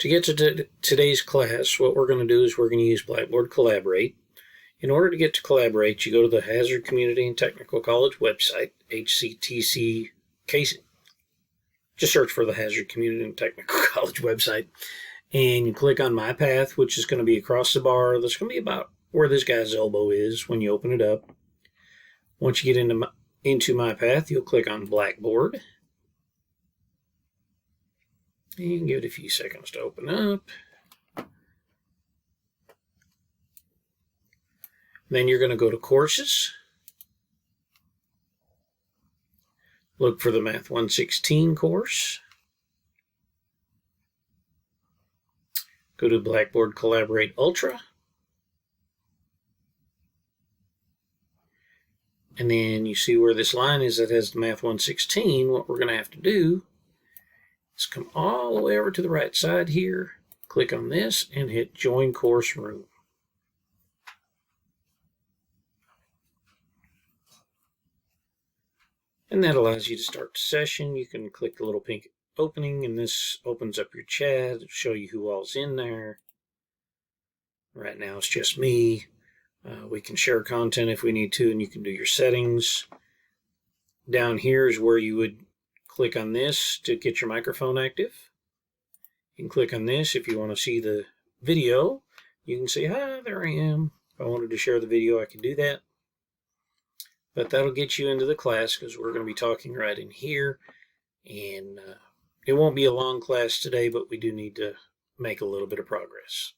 To get to today's class, what we're going to do is we're going to use Blackboard Collaborate. In order to get to Collaborate, you go to the Hazard Community and Technical College website, HCTC case. Just search for the Hazard Community and Technical College website, and you click on My Path, which is going to be across the bar. That's going to be about where this guy's elbow is when you open it up. Once you get into My Path, you'll click on Blackboard. And you can give it a few seconds to open up. Then you're going to go to Courses. Look for the Math 116 course. Go to Blackboard Collaborate Ultra. And then you see where this line is that has the Math 116. What we're going to have to do is come all the way over to the right side here, click on this, and hit Join Course Room. And that allows you to start the session. You can click the little pink opening, and this opens up your chat. It'll show you who all's in there. Right now it's just me. We can share content if we need to, and you can do your settings. Down here is where you would click on this to get your microphone active. You can click on this if you want to see the video. You can say, hi, there I am. If I wanted to share the video, I can do that. But that'll get you into the class because we're going to be talking right in here. And it won't be a long class today, but we do need to make a little bit of progress.